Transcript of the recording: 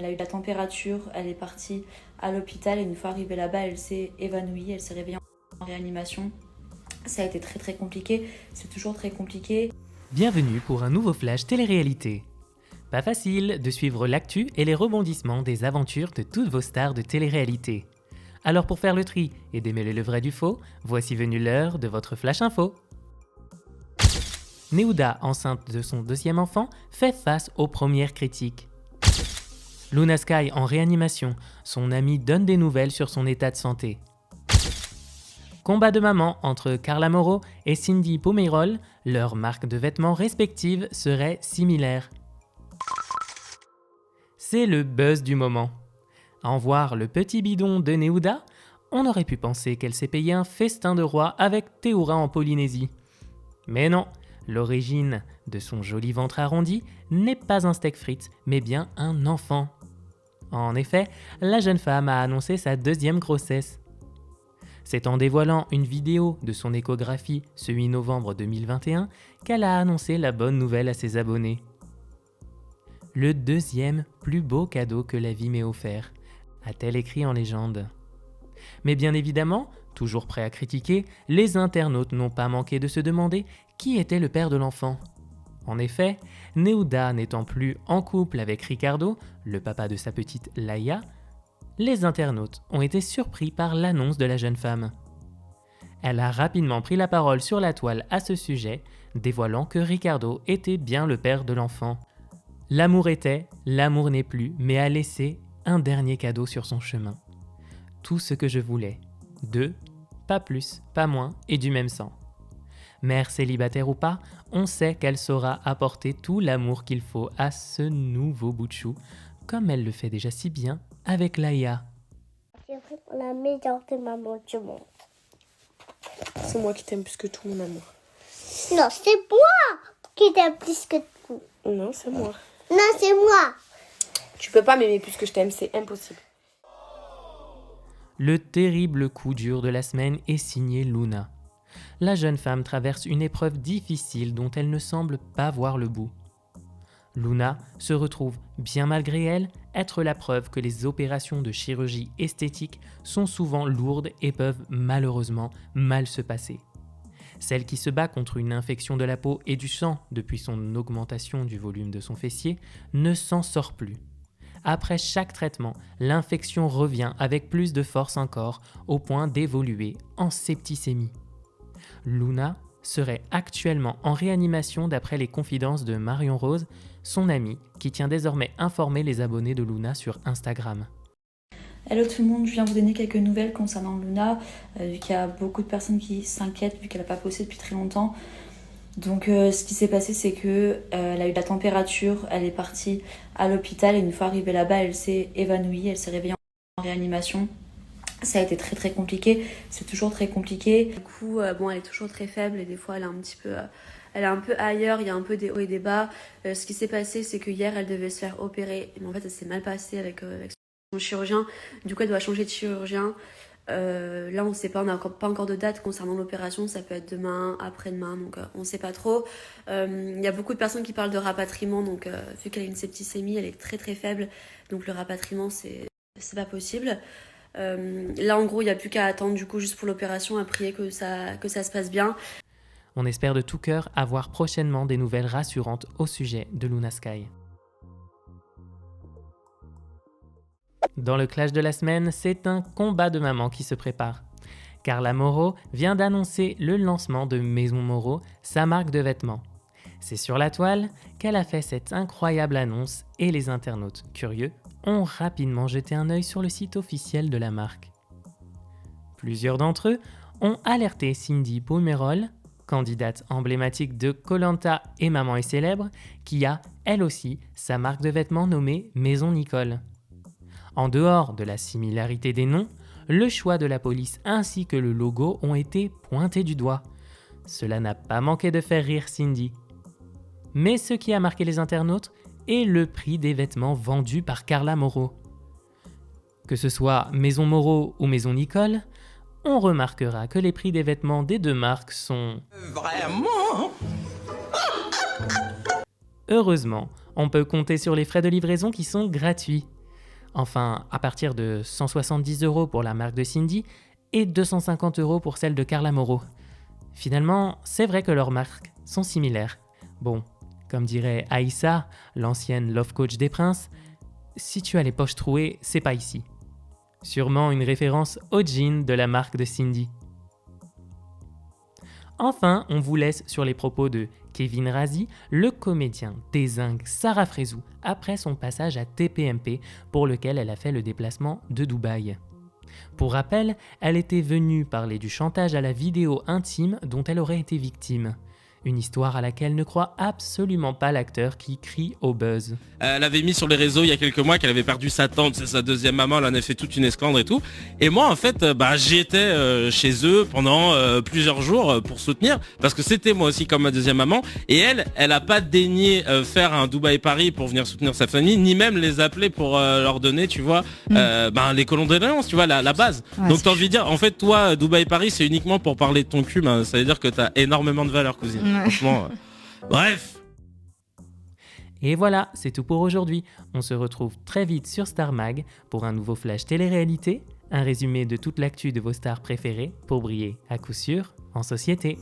a eu de la température, elle est partie à l'hôpital et une fois arrivée là-bas, elle s'est évanouie, elle s'est réveillée en réanimation. Ça a été très très compliqué, c'est toujours très compliqué. Bienvenue pour un nouveau flash télé-réalité. Pas facile de suivre l'actu et les rebondissements des aventures de toutes vos stars de télé-réalité. Alors pour faire le tri et démêler le vrai du faux, voici venue l'heure de votre flash info. Nehuda, enceinte de son deuxième enfant, fait face aux premières critiques. Luna Sky en réanimation, son amie donne des nouvelles sur son état de santé. Combat de maman entre Carla Moreau et Cindy Pomerol, leurs marques de vêtements respectives seraient similaires. C'est le buzz du moment. À en voir le petit bidon de Nehuda, on aurait pu penser qu'elle s'est payé un festin de roi avec Théoura en Polynésie. Mais non, l'origine de son joli ventre arrondi n'est pas un steak frites, mais bien un enfant. En effet, la jeune femme a annoncé sa deuxième grossesse. C'est en dévoilant une vidéo de son échographie ce 8 novembre 2021 qu'elle a annoncé la bonne nouvelle à ses abonnés. Le deuxième plus beau cadeau que la vie m'ait offert, a-t-elle écrit en légende. Mais bien évidemment, toujours prêt à critiquer, les internautes n'ont pas manqué de se demander qui était le père de l'enfant. En effet, Nehuda n'étant plus en couple avec Ricardo, le papa de sa petite Laïa, les internautes ont été surpris par l'annonce de la jeune femme. Elle a rapidement pris la parole sur la toile à ce sujet, dévoilant que Ricardo était bien le père de l'enfant. L'amour était, l'amour n'est plus, mais a laissé un dernier cadeau sur son chemin. Tout ce que je voulais. Deux, pas plus, pas moins, et du même sang. Mère célibataire ou pas, on sait qu'elle saura apporter tout l'amour qu'il faut à ce nouveau bout de chou, comme elle le fait déjà si bien avec Laïa. C'est la meilleure de maman du monde. C'est moi qui t'aime plus que tout, mon amour. Non, c'est moi qui t'aime plus que tout. Non, c'est moi. Non, c'est moi. Tu peux pas m'aimer plus que je t'aime, c'est impossible. Le terrible coup dur de la semaine est signé Luna. La jeune femme traverse une épreuve difficile dont elle ne semble pas voir le bout. Luna se retrouve, bien malgré elle, être la preuve que les opérations de chirurgie esthétique sont souvent lourdes et peuvent malheureusement mal se passer. Celle qui se bat contre une infection de la peau et du sang depuis son augmentation du volume de son fessier ne s'en sort plus. Après chaque traitement, l'infection revient avec plus de force encore, au point d'évoluer en septicémie. Luna serait actuellement en réanimation d'après les confidences de Marion Rose, son amie, qui tient désormais informer les abonnés de Luna sur Instagram. Hello tout le monde, je viens vous donner quelques nouvelles concernant Luna, vu qu'il y a beaucoup de personnes qui s'inquiètent, vu qu'elle n'a pas posté depuis très longtemps. Donc ce qui s'est passé, c'est que elle a eu de la température, elle est partie à l'hôpital et une fois arrivée là-bas, elle s'est évanouie, elle s'est réveillée en réanimation. Ça a été très très compliqué, c'est toujours très compliqué. Du coup, bon, elle est toujours très faible et des fois elle est un petit peu, elle est un peu ailleurs, il y a un peu des hauts et des bas. Ce qui s'est passé, c'est que hier, elle devait se faire opérer, mais en fait, ça s'est mal passé avec son chirurgien. Du coup, elle doit changer de chirurgien. Là, on ne sait pas, on n'a pas encore de date concernant l'opération. Ça peut être demain, après-demain, donc on ne sait pas trop. Il y a beaucoup de personnes qui parlent de rapatriement, donc vu qu'elle a une septicémie, elle est très très faible, donc le rapatriement, c'est pas possible. Là, en gros, il n'y a plus qu'à attendre du coup juste pour l'opération, à prier que ça se passe bien. On espère de tout cœur avoir prochainement des nouvelles rassurantes au sujet de Luna Sky. Dans le clash de la semaine, c'est un combat de maman qui se prépare. Carla Moreau vient d'annoncer le lancement de Maison Moreau, sa marque de vêtements. C'est sur la toile qu'elle a fait cette incroyable annonce et les internautes curieux ont rapidement jeté un œil sur le site officiel de la marque. Plusieurs d'entre eux ont alerté Cindy Pomerol, candidate emblématique de Koh-Lanta et Maman est célèbre, qui a, elle aussi, sa marque de vêtements nommée Maison Nicole. En dehors de la similarité des noms, le choix de la police ainsi que le logo ont été pointés du doigt. Cela n'a pas manqué de faire rire Cindy. Mais ce qui a marqué les internautes est le prix des vêtements vendus par Carla Moreau. Que ce soit Maison Moreau ou Maison Nicole, on remarquera que les prix des vêtements des deux marques sont... Vraiment? Heureusement, on peut compter sur les frais de livraison qui sont gratuits. Enfin, à partir de 170 € pour la marque de Cindy et 250 € pour celle de Carla Moreau. Finalement, c'est vrai que leurs marques sont similaires. Bon, comme dirait Aïssa, l'ancienne love coach des princes, si tu as les poches trouées, c'est pas ici. Sûrement une référence au jean de la marque de Cindy. Enfin, on vous laisse sur les propos de Kevin Razi, le comédien dézingue Sarah Frézou après son passage à TPMP pour lequel elle a fait le déplacement de Dubaï. Pour rappel, elle était venue parler du chantage à la vidéo intime dont elle aurait été victime. Une histoire à laquelle ne croit absolument pas l'acteur qui crie au buzz. Elle avait mis sur les réseaux il y a quelques mois qu'elle avait perdu sa tante, c'est sa deuxième maman, elle en a fait toute une esclandre et tout. Et moi en fait, j'étais chez eux pendant plusieurs jours pour soutenir, parce que c'était moi aussi comme ma deuxième maman. Et elle a pas daigné faire un Dubaï-Paris pour venir soutenir sa famille, ni même les appeler pour leur donner, tu vois, les condoléances, tu vois, la base. Ouais, Donc t'as envie de dire, en fait toi, Dubaï-Paris c'est uniquement pour parler de ton cul, ça veut dire que t'as énormément de valeur, cousine. Ouais. Franchement, bref. Et voilà, c'est tout pour aujourd'hui. On se retrouve très vite sur Star Mag pour un nouveau flash télé-réalité, un résumé de toute l'actu de vos stars préférées pour briller à coup sûr en société.